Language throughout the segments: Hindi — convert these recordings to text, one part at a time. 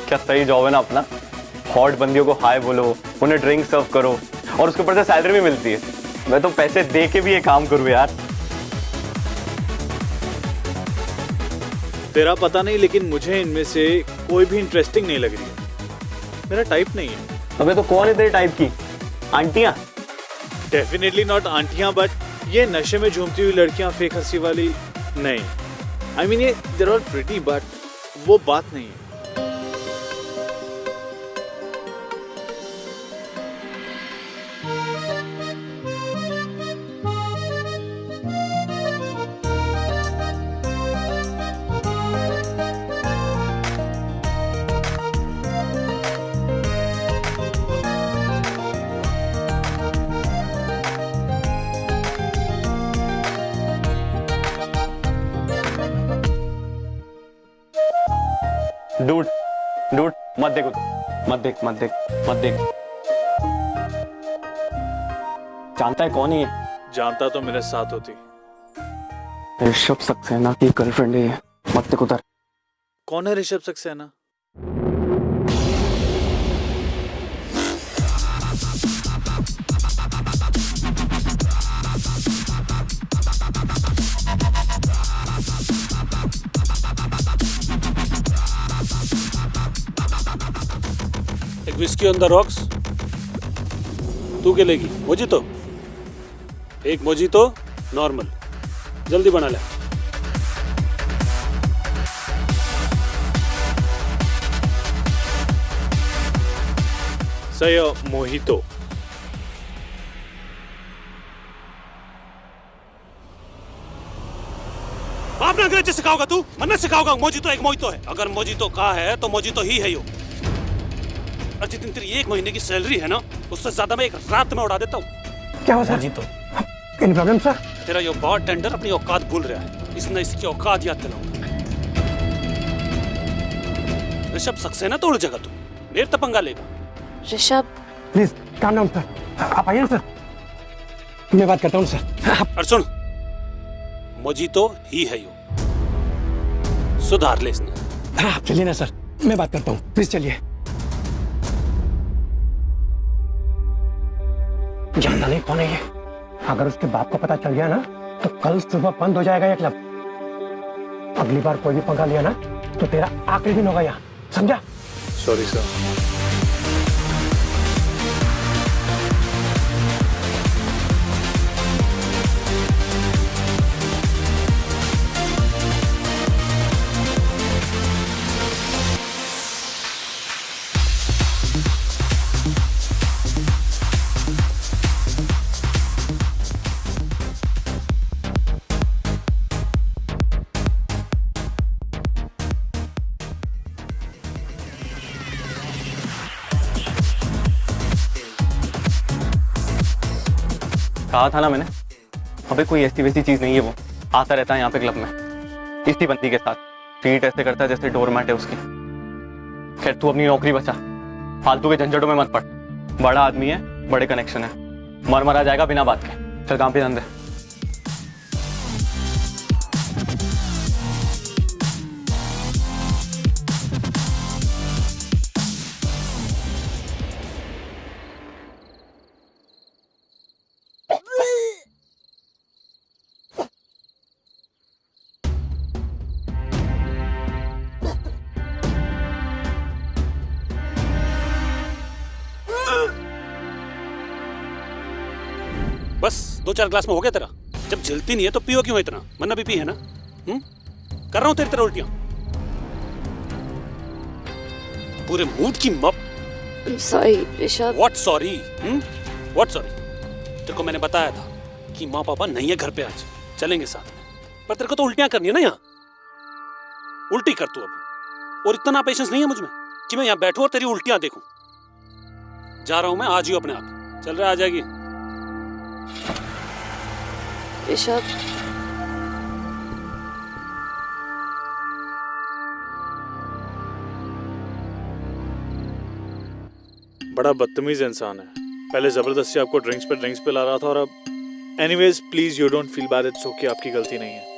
क्या सही जॉब है ना अपना। हॉट बंदियों को हाय बोलो, उन्हें ड्रिंक सर्व करो और उसके ऊपर से सैलरी भी मिलती है। मैं तो पैसे दे के भी ये काम करूँ यार। तेरा पता नहीं, लेकिन मुझे इनमें से कोई भी इंटरेस्टिंग नहीं लग रही है। मेरा टाइप नहीं है। अबे तो कौन है तेरे टाइप की? आंटियां? डेफिनेटली नॉट आंटियां, बट ये नशे में झूमती हुई लड़कियां फेक हंसी वाली नहीं। आई मीन ये देयर आर प्रिटी, बट वो बात नहीं है। डूड डूड मत देखो, मत देख मत देख मत देख। जानता है कौन है ये? जानता तो मेरे साथ होती। ऋषभ सक्सेना की गर्लफ्रेंड है ये। मत देख उधर। कौन है ऋषभ सक्सेना? एक विस्की ऑन द रॉक्स। तू क्या लेगी? मोजितो? एक मोजितो नॉर्मल, जल्दी बना ले। सही मोहितो। आपने अंग्रेजी सिखाओगा तू? मन्ना सिखाओगा? मोजितो एक मोजितो है। अगर मोजितो का है तो मोजितो ही है यो। और जितनी तेरी एक महीने की सैलरी है ना, उससे ज्यादा मैं एक रात में उड़ा देता हूँ। क्या हुआ sir? Mojito. Any problem sir? तेरा यो बार टेंडर अपनी औकात भूल रहा है। इसने इसकी औकात याद दिलाऊंगा। ऋषभ सक्सेना तो उड़ जाएगा तू। मेरे तो पंगा लेगा। Rishabh please calm down sir. आप आइए सर, मैं बात करता हूँ सर। और सुन, मोजितो ही है यो। सुधार ले इसने। हाँ चलिए ना सर, मैं बात करता हूँ, प्लीज चलिए। जानता नहीं कौन है ये। अगर उसके बाप को पता चल गया ना तो कल सुबह बंद हो जाएगा ये क्लब। अगली बार कोई भी पंगा लिया ना तो तेरा आखिरी दिन होगा यहाँ, समझा? Sorry sir. कहा था ना मैंने। अबे कोई ऐसी वैसी चीज नहीं है, वो आता रहता है यहाँ पे क्लब में इसी बंदी के साथ। ट्रीट ऐसे करता है जैसे डोरमैट है उसकी। खैर तू अपनी नौकरी बचा, फालतू के झंझटों में मत पड़। बड़ा आदमी है, बड़े कनेक्शन है, मर मरा जाएगा बिना बात के। चल काम पे ध्यान दे। बस 2-4 ग्लास में हो गया तेरा? जब झिलती नहीं है तो पियो क्यों इतना? मन्ना बीपी है ना? कर रहा हूं तेरी तरह उल्टियां। पूरे मूड की मप। Sorry Rishabh. What sorry? What sorry? तेरे को मैंने बताया था कि माँ पापा नहीं है घर पे, आज चलेंगे साथ में। पर तेरे को तो उल्टियां करनी है ना यहाँ। उल्टी कर तू अब। और इतना पेशेंस नहीं है मुझ में कि मैं यहाँ बैठूं और तेरी उल्टियां देखूं। जा रहा हूं मैं, आज ही अपने आप। चल रहा, आ जाएगी। ऋषभ बड़ा बदतमीज इंसान है। पहले जबरदस्ती आपको ड्रिंक्स पे ला रहा था और अब anyways please you don't feel bad, it's okay, आपकी गलती नहीं है।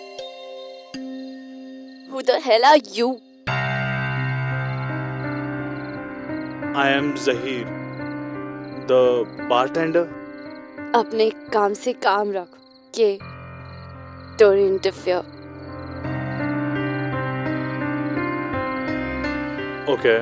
Who the hell are you? I am Zaheer, the bartender. अपने काम से काम रखो, के don't interfere. Okay.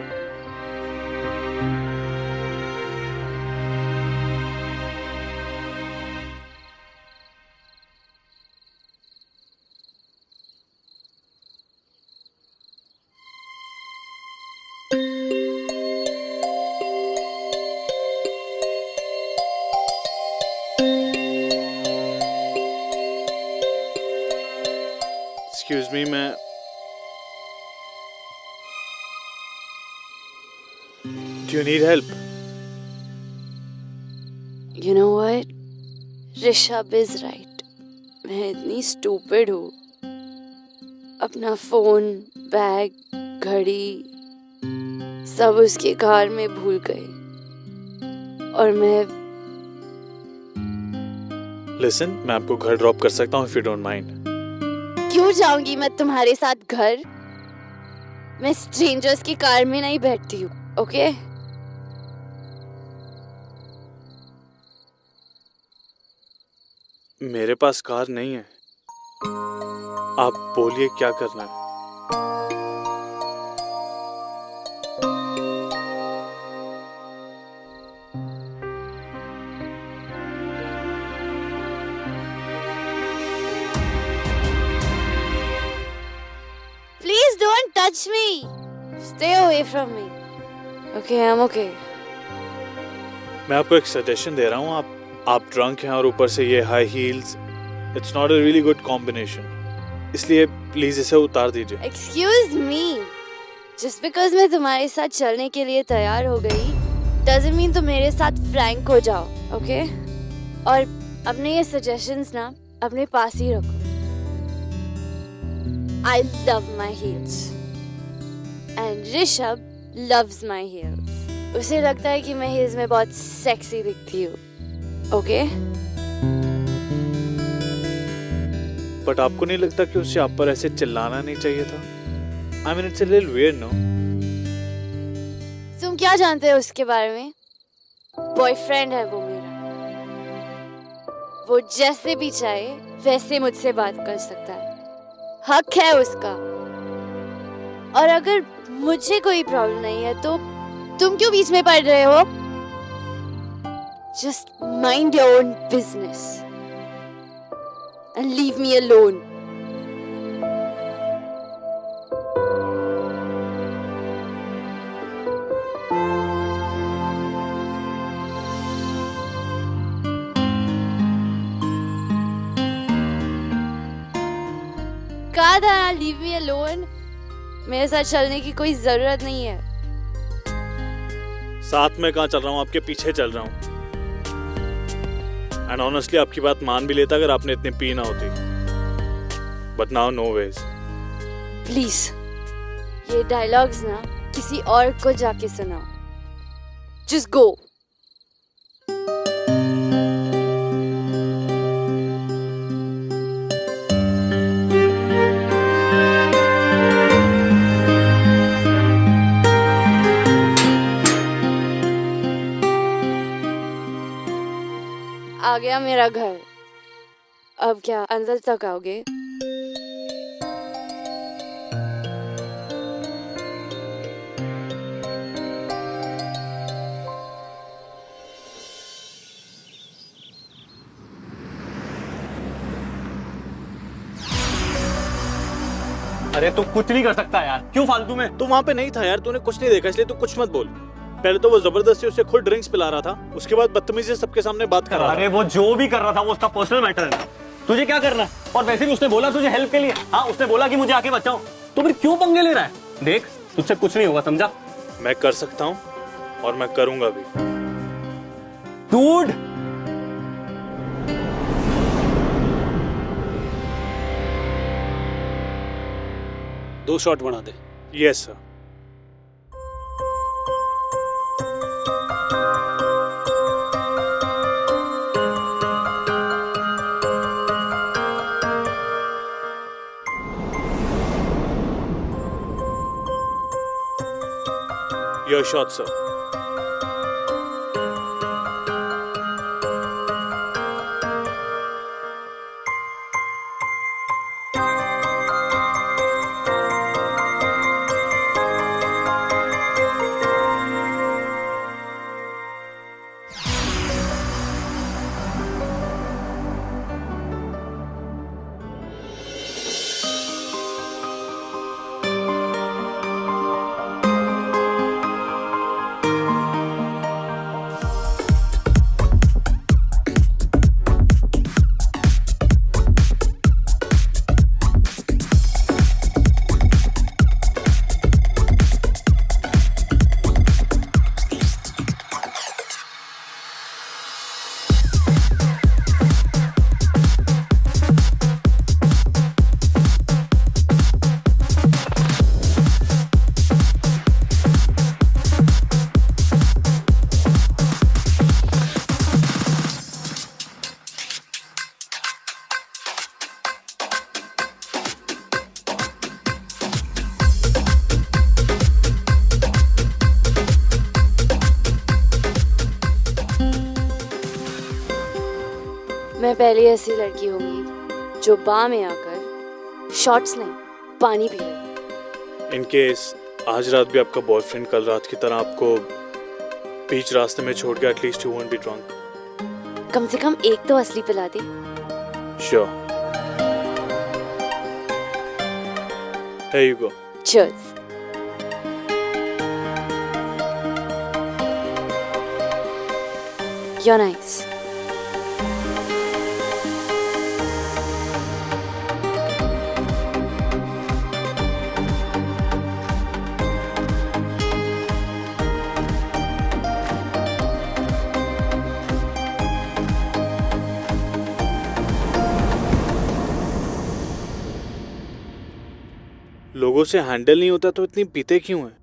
Excuse me, मैं Do you need help? You know what? Rishabh is right. मैं इतनी stupid हूँ। अपना फोन, बैग, घड़ी सब उसकी कार में भूल गई। और मैं Listen, मैं आपको घर ड्रॉप कर सकता हूँ if you don't mind. क्यों जाऊंगी मैं तुम्हारे साथ घर? मैं स्ट्रेंजर्स की कार में नहीं बैठती हूँ, ओके? मेरे पास कार नहीं है। आप बोलिए क्या करना है। Please don't touch me. Stay away from me. Okay, I'm okay. मैं आपको एक सजेशन दे रहा हूँ। आप ड्रंक हैं और ऊपर से ये high heels, it's not a really good combination. इसलिए प्लीज इसे उतार दीजिए। Excuse me. Just because मैं तुम्हारे साथ चलने के लिए तैयार हो गई, doesn't mean तुम मेरे साथ फ्रैंक हो जाओ, okay? और अपने ये suggestions ना अपने पास ही रखो। I love my heels. And Rishabh loves my heels. उसे लगता है कि मैं heels में बहुत sexy दिखती हूँ, okay? बट आपको नहीं लगता कि उसे आप पर ऐसे चिल्लाना नहीं चाहिए था? I mean, it's a little weird, no? तुम क्या जानते हो उसके बारे में? बॉयफ्रेंड है वो मेरा। वो जैसे भी चाहे वैसे मुझसे बात कर सकता है, हक है उसका। और अगर मुझे कोई प्रॉब्लम नहीं है तो तुम क्यों बीच में पड़ रहे हो? Just mind your own business and leave me alone. कहा था ना, leave me alone. मेरे साथ चलने की कोई जरूरत नहीं है। साथ में कहाँ चल रहा हूँ, आपके पीछे चल रहा हूँ। एंड ऑनेस्टली आपकी बात मान भी लेता अगर आपने इतनी पी ना होती। But now no ways. Please ये डायलॉग्स ना किसी और को जाके सुनाओ। Just go. आ गया मेरा घर। अब क्या अंदर तक आओगे? अरे तू कुछ नहीं कर सकता यार, क्यों फालतू में? तू वहां पे नहीं था यार, तूने कुछ नहीं देखा इसलिए तू कुछ मत बोल। पहले तो वो जबरदस्ती उसे खुद ड्रिंक्स पिला रहा था, उसके बाद बदतमीजी से सबके सामने बात कर रहा अरे वो जो भी कर रहा था वो उसका पर्सनल मैटर है, तुझे क्या करना है? और वैसे भी उसने बोला तुझे हेल्प के लिए। हाँ, उसने बोला कि मुझे आके बचाओ, तो फिर क्यों पंगे ले रहा है? देख तुझसे कुछ नहीं होगा, समझा? था। मैं कर सकता हूँ और मैं करूंगा भी। डूड, 2 शॉट बना दे। Yes sir. Your shot sir. पहली ऐसी लड़की होंगी जो बार में आकर शॉट्स नहीं पानी पी रही। इन केस आज रात भी आपका बॉयफ्रेंड कल रात की तरह आपको बीच रास्ते में छोड़ के at least you won't be drunk. कम से कम एक तो असली पिला दे। Sure. Here you go. Cheers. You're nice. लोगों से हैंडल नहीं होता तो इतनी पीते क्यों हैं?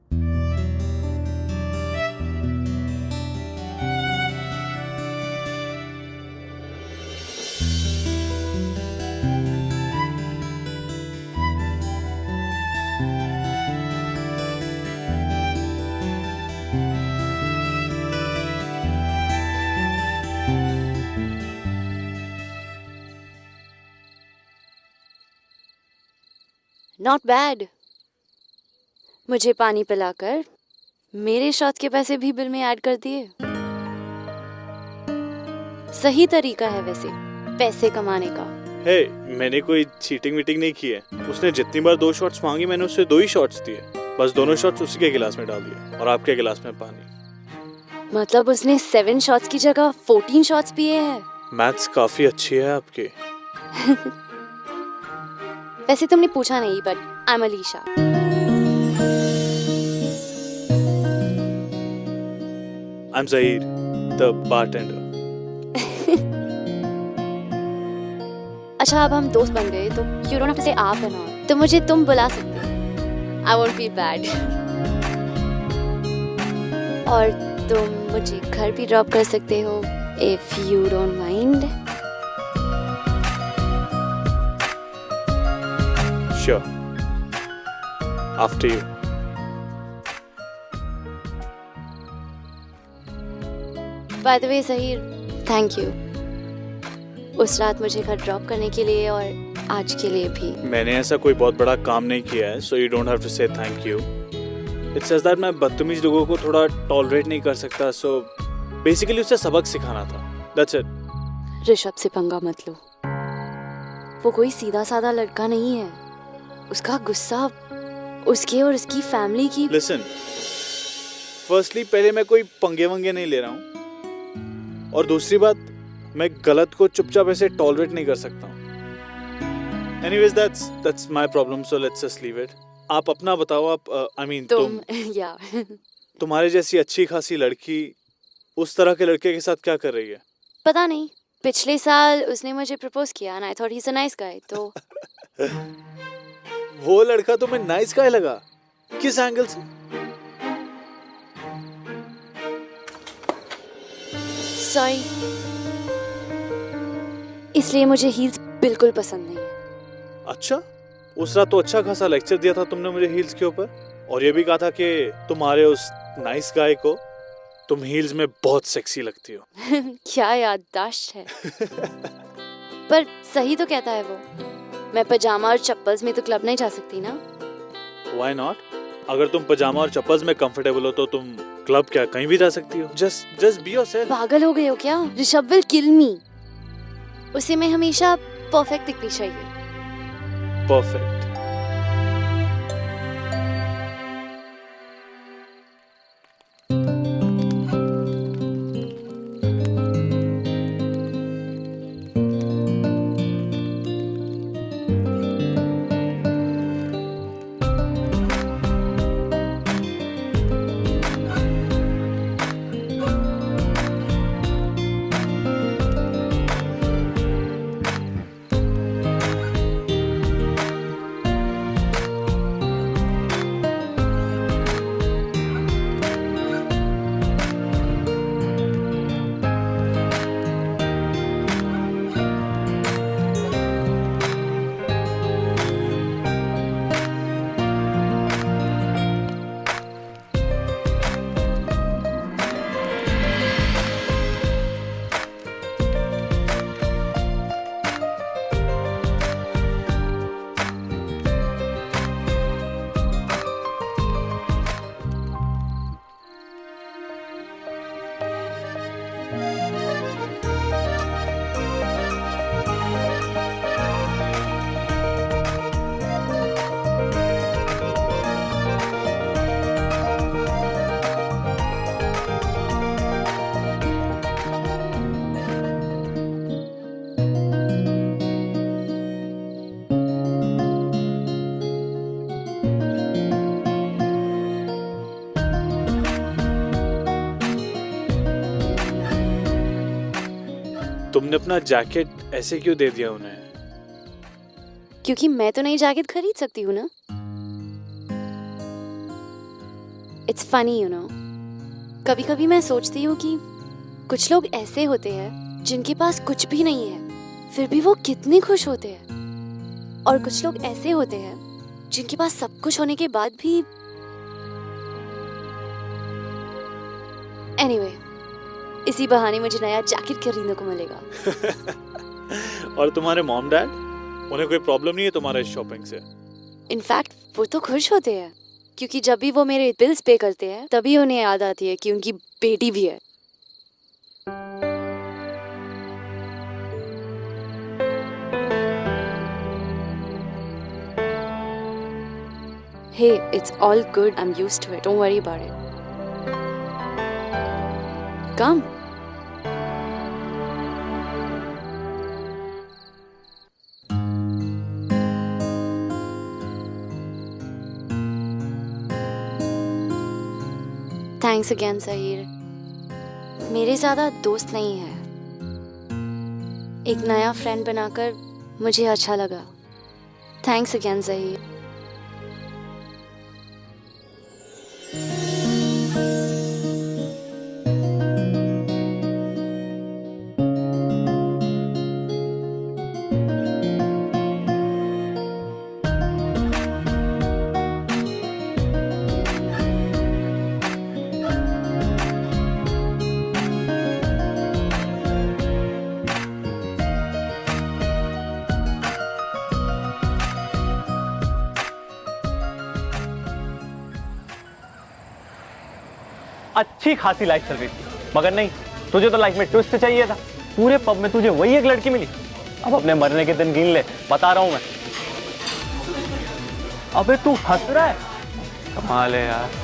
Not bad. मुझे पानी पिलाकर मेरे शॉट के पैसे भी बिल में ऐड कर दिए। सही तरीका है वैसे पैसे कमाने का। हे, मैंने कोई चीटिंग वीटिंग नहीं की है। उसने जितनी बार 2 शॉट्स मांगी मैंने उससे 2 ही शॉट्स दिए। बस दोनों शॉट्स उसी के गिलास में डाल दिए और आपके गिलास में पानी। मतलब उसने 7 शॉट्स की जगह 14 शॉट्स पिए हैं। मैथ्स काफी अच्छी है आपकी। वैसे तुमने पूछा नहीं but I am Alisha. I am Zaheer, the bartender. अच्छा अब हम दोस्त बन गए तो यू डोंट हैव टू से आप एंड ऑल। तो मुझे तुम बुला सकते हो। I won't feel bad. और तुम मुझे घर भी ड्रॉप कर सकते हो if you don't mind. Sure. After you. By the way Saheer, thank you उस रात मुझे घर ड्रॉप करने के लिए और आज के लिए भी। मैंने ऐसा कोई बहुत बड़ा काम नहीं किया है, so you don't have to say thank you. It's just that मैं बदतमीज लोगों को थोड़ा टॉलरेट नहीं कर सकता, so basically उसे सबक सिखाना था। That's it. ऋषभ से पंगा मत लो, वो कोई सीधा साधा लड़का नहीं है। उसका गुस्सा उसके और उसकी फैमिली की। Listen, firstly पहले मैं कोई पंगे वंगे नहीं ले रहा हूँ और दूसरी बात मैं गलत को चुपचाप ऐसे टॉलरेट नहीं कर सकता हूँ। Anyways, that's my problem, so let's just leave it. आप अपना बताओ। आप I mean तुम या तुम्हारे जैसी अच्छी खासी लड़की उस तरह के लड़के के साथ क्या कर रही है? पता नहीं, पिछले साल उसने मुझे प्रपोज किया and I thought he's a nice guy, तो वो लड़का तुम्हें नाइस गाय लगा? किस एंगल से? सॉरी, इसलिए मुझे हील्स बिल्कुल पसंद नहीं है। अच्छा, उस रात तो अच्छा खासा लेक्चर दिया था तुमने मुझे हील्स के ऊपर और ये भी कहा था कि तुम्हारे उस नाइस गाय को तुम हील्स में बहुत सेक्सी लगती हो। क्या याददाश्त है। पर सही तो कहता है वो। मैं पजामा और चप्पल्स में तो क्लब नहीं जा सकती ना। Why not? अगर तुम पजामा और चप्पल्स में कंफर्टेबल हो तो तुम क्लब क्या कहीं भी जा सकती हो। Just be yourself. पागल हो गए हो क्या? ऋषभ विल किल मी। उसे मैं हमेशा परफेक्ट दिखनी चाहिए। Perfect. तुमने अपना जैकेट ऐसे क्यों दे दिया उन्हें? क्योंकि मैं तो नई जैकेट खरीद सकती हूँ ना। इट्स फनी यू नो, कभी कभी मैं सोचती हूँ कि कुछ लोग ऐसे होते हैं जिनके पास कुछ भी नहीं है फिर भी वो कितने खुश होते हैं, और कुछ लोग ऐसे होते हैं जिनके पास सब कुछ होने के बाद भी। एनीवे, इसी बहाने मुझे नया जैकेट खरीदने को मिलेगा। और तुम्हारे मॉम डैड, उन्हें कोई प्रॉब्लम नहीं है तुम्हारे इस शॉपिंग से? इनफैक्ट वो तो खुश होते हैं, क्योंकि जब भी वो मेरे बिल्स पे करते हैं तभी उन्हें याद आती है कि उनकी बेटी भी है। Hey, it's all good. I'm used to it. Don't worry about it. Come. Thanks again, Sahir. मेरे ज़्यादा दोस्त नहीं है। एक नया फ्रेंड बनाकर मुझे अच्छा लगा। Thanks again, Sahir. अच्छी खासी लाइफ चल रही थी, मगर नहीं, तुझे तो लाइफ में ट्विस्ट चाहिए था। पूरे पब में तुझे वही एक लड़की मिली। अब अपने मरने के दिन गिन ले, बता रहा हूं मैं। अबे तू हंस रहा है? कमाल है यार।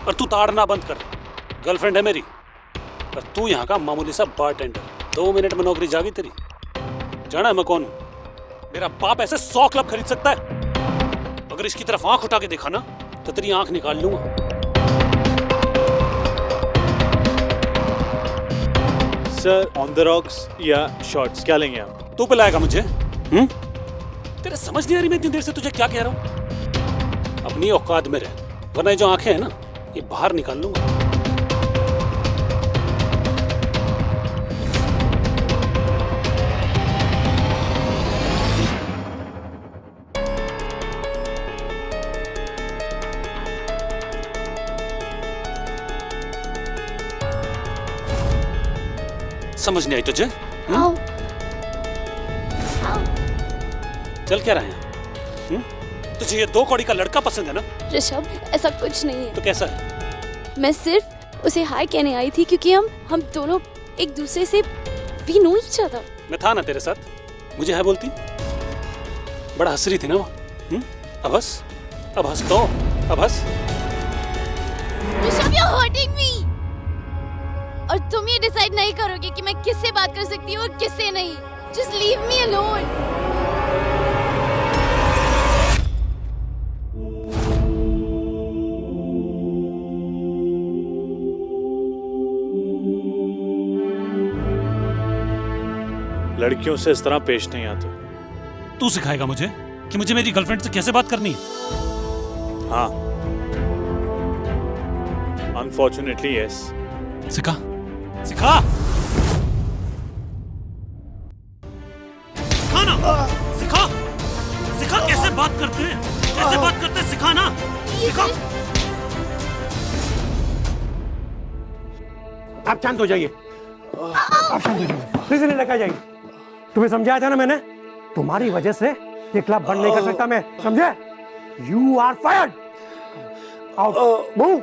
और तू ताड़ना बंद कर, गर्लफ्रेंड है मेरी, और तू यहाँ का मामूली सा बारटेंडर। 2 मिनट में नौकरी जागी तेरी। जाना है मैं कौन हूँ? मेरा बाप ऐसे 100 क्लब खरीद सकता है। अगर इसकी तरफ आंख उठा के देखा ना तो तेरी आंख निकाल लूंगा। सर, ऑन द रॉक्स या शॉट्स, क्या लेंगे आप? तू पिलाएगा मुझे? तेरे समझ नहीं आ रही मैं इतनी देर से तुझे क्या कह रहा हूँ? अपनी औकात में रह, वरना ये जो आंखें हैं ना ये बाहर निकाल लूंगा। समझ नहीं आई तुझे? आओ। चल क्या रहा है? तुझे ये 2 कौड़ी का लड़का पसंद है ना? ऋषभ, ऐसा कुछ नहीं है। तो कैसा है? मैं सिर्फ उसे हाय कहने आई थी क्योंकि हम दोनों एक दूसरे से वी नो ईच अदर। मैं था ना तेरे साथ, मुझे है बोलती? बड़ा हंस रही थी ना वो। अब हंस, अब हंस तो, अब हंस। Rishabh, you're hurting me। और तुम ये डिसाइड नहीं करोगे कि मैं किससे बात कर सकती हूँ और किससे नहीं। Just leave me alone। लड़कियों से इस तरह पेश नहीं आते। तू सिखाएगा मुझे कि मुझे मेरी गर्लफ्रेंड से कैसे बात करनी है? हाँ, अनफॉर्चुनेटली यस। सिखा, सिखा, सिखा ना, सिखा, सिखा कैसे बात करते हैं, कैसे बात करते हैं, सिखा ना, सिखा। आप शांत हो जाइए, आप शांत हो जाइए, फिर से नहीं लगा जाइए। तुम्हें समझाया था ना मैंने, तुम्हारी वजह से ये क्लब बंद नहीं कर सकता मैं, समझे? You are fired. आओ, मूव।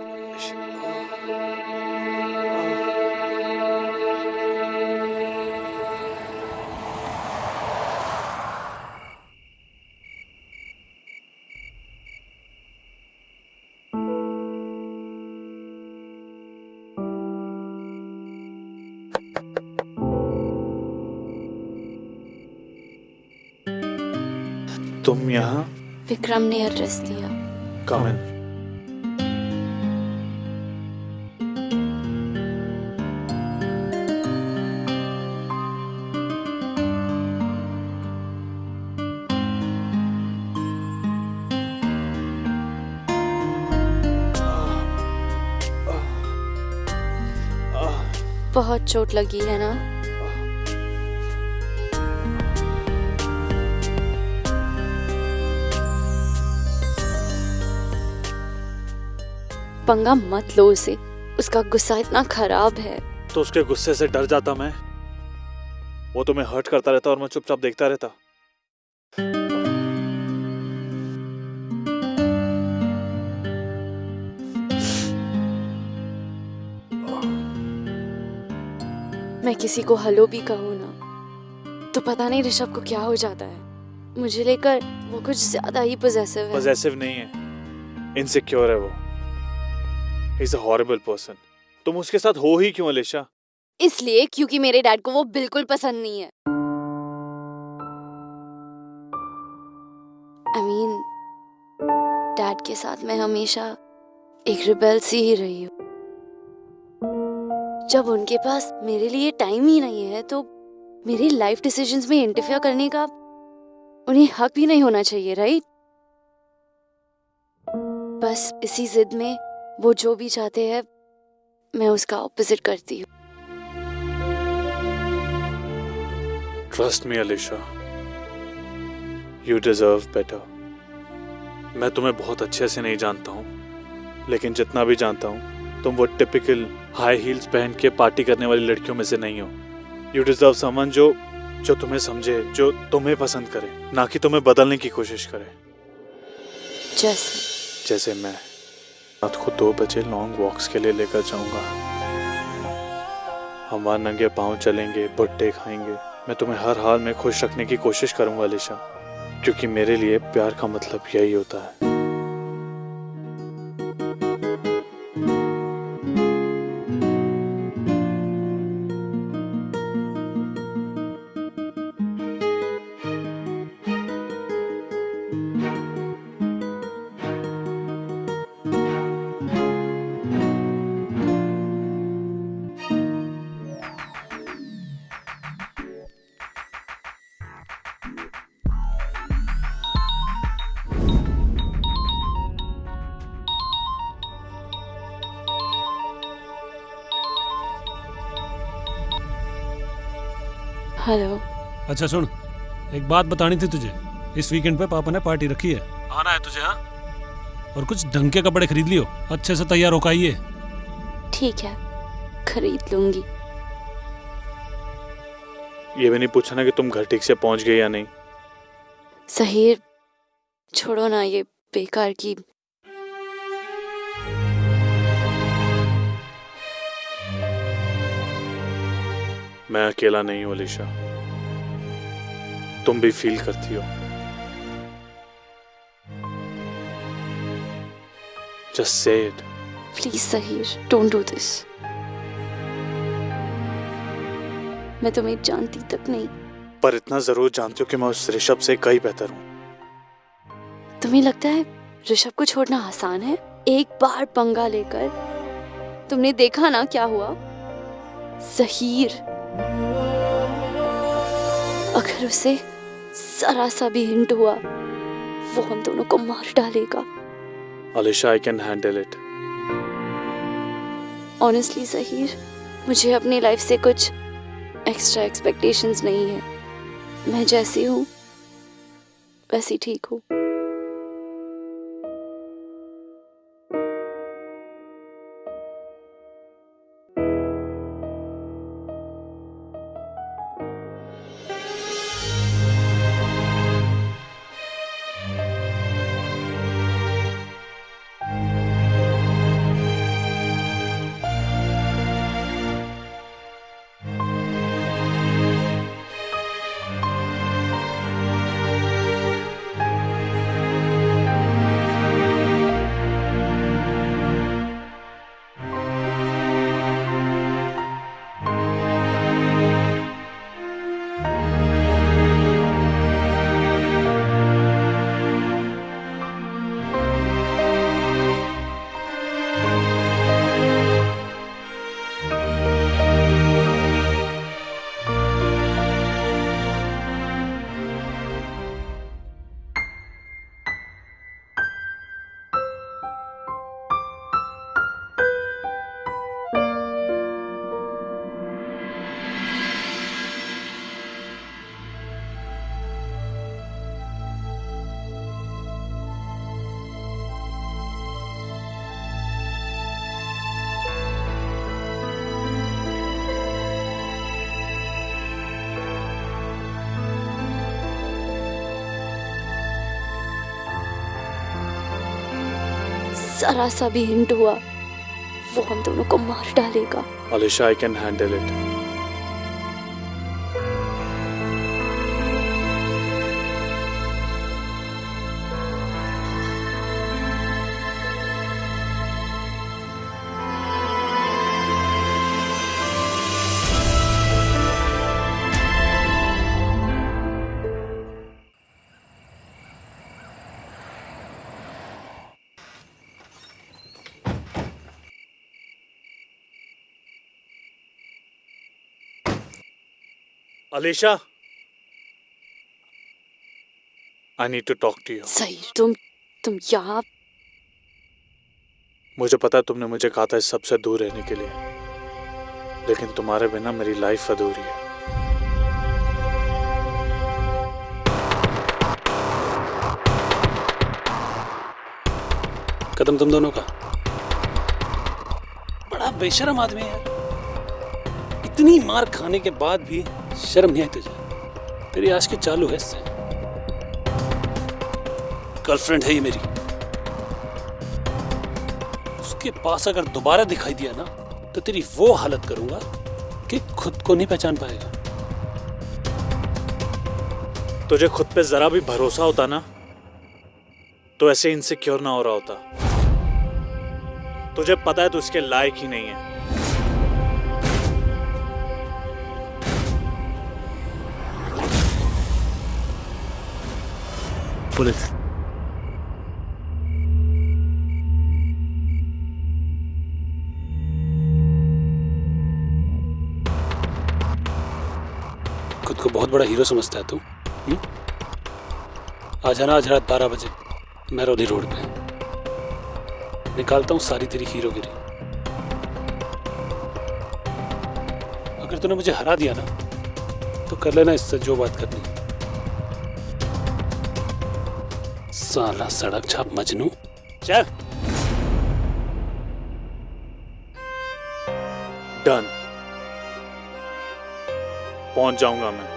तुम यहाँ? विक्रम ने एड्रेस दिया। कम इन। बहुत चोट लगी है ना? पंगा मत लो उसे, उसका गुस्सा इतना खराब है। तो उसके गुस्से से डर जाता मैं। वो तुम्हें हर्ट करता रहता और मैं चुपचाप देखता रहता। मैं किसी को हेलो भी कहूँ ना तो पता नहीं ऋषभ को क्या हो जाता है। मुझे लेकर वो कुछ ज्यादा ही पॉसेसिव है। पॉसेसिव नहीं है, इनसिक्योर है वो। He is a horrible person. तुम उसके साथ हो ही क्यों अलीशा? इसलिए क्योंकि मेरे डैड को वो बिल्कुल पसंद नहीं है। I mean, डैड के साथ मैं हमेशा एक रिबेल सी ही रही हूँ। जब उनके पास मेरे लिए टाइम ही नहीं है तो मेरी लाइफ डिसीजंस में इंटरफेयर करने का उन्हें हक भी नहीं होना चाहिए, राइट? बस इसी जिद में वो जो भी चाहते हैं मैं उसका ऑपोजिट करती हूँ। Trust me Alisha, you deserve better. मैं तुम्हें बहुत अच्छे से नहीं जानता हूँ, लेकिन जितना भी जानता हूँ तुम वो टिपिकल हाई हील्स पहन के पार्टी करने वाली लड़कियों में से नहीं हो। यू डिजर्व समवन जो तुम्हें समझे, जो तुम्हें पसंद करे, ना कि तुम्हें बदलने की कोशिश करे। जैसे मैं रात को 2 बजे लॉन्ग वॉक्स के लिए लेकर जाऊंगा। हम वहां नंगे पांव चलेंगे, भुट्टे खाएंगे। मैं तुम्हें हर हाल में खुश रखने की कोशिश करूंगा अलीशा, क्योंकि मेरे लिए प्यार का मतलब यही होता है। हेलो। अच्छा सुन, एक बात बतानी थी तुझे। इस वीकेंड पे पापा ने पार्टी रखी है, आना है तुझे? हाँ, और कुछ ढंग के कपड़े खरीद लियो, अच्छे से तैयार होकर आइए। ठीक है, खरीद लूंगी। ये भी नहीं पूछना कि तुम घर ठीक से पहुंच गए या नहीं। सहीर, छोड़ो ना ये बेकार की। मैं अकेला नहीं हूं अलीशा, तुम भी फील करती हो। Just say it. Please Saheer, don't do this. मैं तुम्हें जानती तक नहीं, पर इतना जरूर जानती हो कि मैं उस ऋषभ से कहीं बेहतर हूं। तुम्हें लगता है ऋषभ को छोड़ना आसान है? एक बार पंगा लेकर तुमने देखा ना क्या हुआ। सहीर, अगर उसे जरा सा भी हिंट हुआ वो हम दोनों को मार डालेगा। Alisha, I can handle it. Honestly Saheer, मुझे अपनी लाइफ से कुछ एक्स्ट्रा एक्सपेक्टेशंस नहीं है। मैं जैसी हूँ वैसी ठीक हूँ। जरा सा भी हिंट हुआ वो हम दोनों को मार डालेगा। Alisha, I can handle it. Alisha, I need to talk to you. सही तुम यहाँ। मुझे पता है तुमने मुझे कहा था इस सबसे दूर रहने के लिए, लेकिन तुम्हारे बिना मेरी लाइफ अधूरी है। कदम तुम दोनों का। बड़ा बेशरम आदमी है यार। इतनी मार खाने के बाद भी शर्म नहीं आई तुझे? तेरी आशिकी चालू है इससे। गर्लफ्रेंड है ये मेरी। उसके पास अगर दोबारा दिखाई दिया ना तो तेरी वो हालत करूंगा कि खुद को नहीं पहचान पाएगा। तुझे खुद पे जरा भी भरोसा होता ना तो ऐसे इनसिक्योर ना हो रहा होता। तुझे पता है तू इसके लायक ही नहीं है। पुलिस। खुद को बहुत बड़ा हीरो समझता है तू? आ जाना आज रात 12 बजे मेहरौली रोड पे। निकालता हूँ सारी तेरी हीरोगिरी। अगर तूने मुझे हरा दिया ना तो कर लेना इससे जो बात करनी। साला सड़क छाप मजनू। चल। डन। पहुंच जाऊंगा मैं,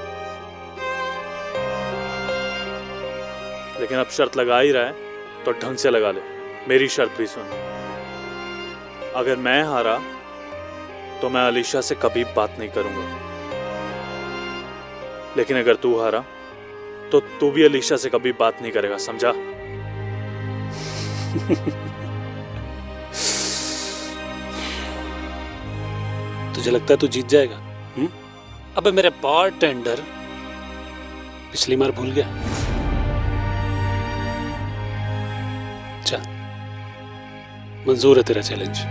लेकिन अब शर्त लगा ही रहा है तो ढंग से लगा ले। मेरी शर्त भी सुन। अगर मैं हारा तो मैं अलीशा से कभी बात नहीं करूंगा, लेकिन अगर तू हारा तो तू भी अलीशा से कभी बात नहीं करेगा, समझा? तुझे लगता है तू जीत जाएगा? अबे मेरे बारटेंडर पिछली बार भूल गया। चल, मंजूर है तेरा चैलेंज।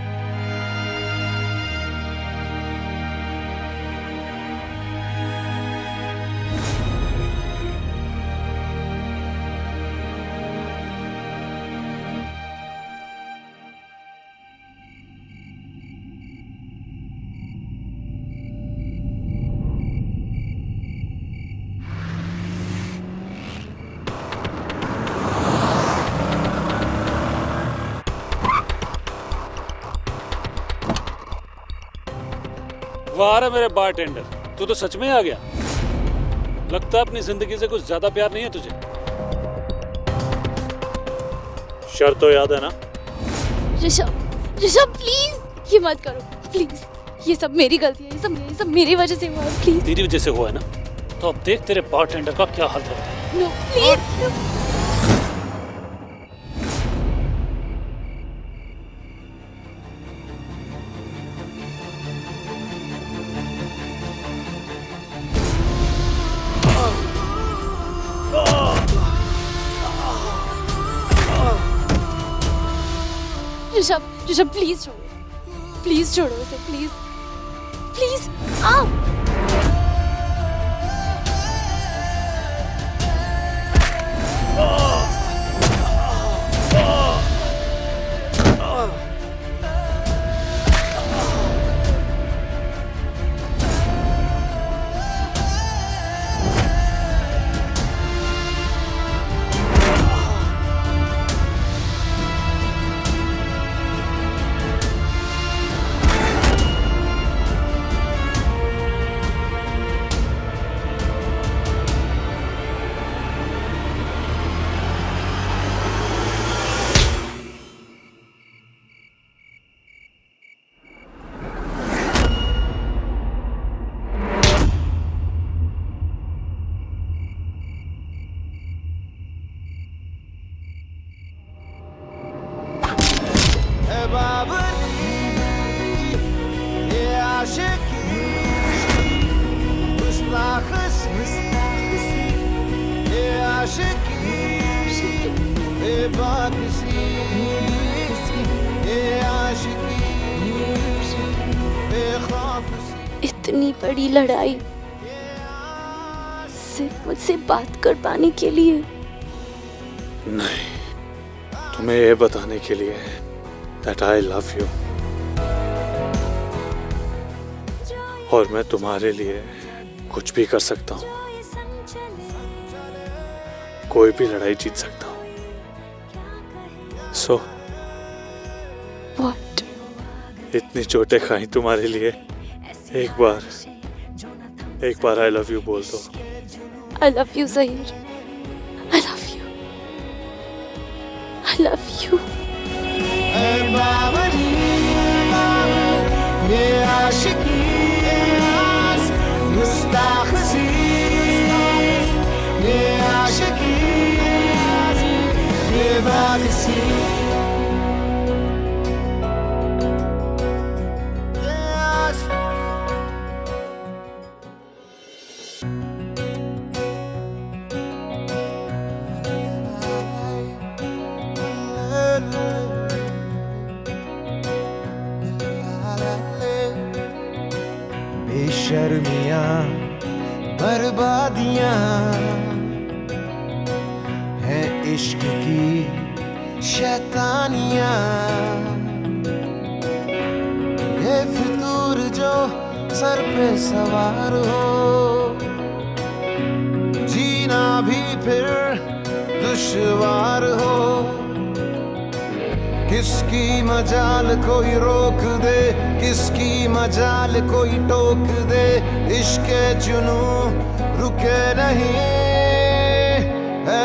वाह रे मेरे बारटेंडर, तू तो सच में आ गया। लगता है अपनी जिंदगी से कुछ ज्यादा प्यार नहीं है तुझे। शर्त तो याद है ना? ऋषभ ऋषभ प्लीज ये मत करो प्लीज। ये सब मेरी गलती है। ये सब मेरी वजह से हुआ है। प्लीज। तेरी वजह से हुआ है ना? तो अब देख तेरे बारटेंडर का क्या हाल करता है। No please. ऋषभ प्लीज छोड़ो उसे प्लीज प्लीज। आओ। बेबाकसी ये आशिकी बेखौफ सी इतनी बड़ी लड़ाई सिर्फ मुझसे बात कर पाने के लिए। नहीं, तुम्हें ये बताने के लिए that I love you और मैं तुम्हारे लिए कुछ भी कर सकता हूँ, कोई भी लड़ाई जीत सकता हूँ। सो What? इतनी चोटें खाई तुम्हारे लिए, एक बार I love you बोल दो। I love you, Zahir. I love you. I love you. ऐ बावरी ये आशिकी गुस्ताखी ये आशिकी बेबाकसी ये आशिकी बेशर्मियां बर्बादियां हैं इश्क की शैतानियां ये फितूर जो सर पे सवार हो जीना भी फिर दुश्वार हो किसकी मजाल कोई रोक दे किसकी मजाल कोई टोक दे इश्क जुनू रुके नहीं है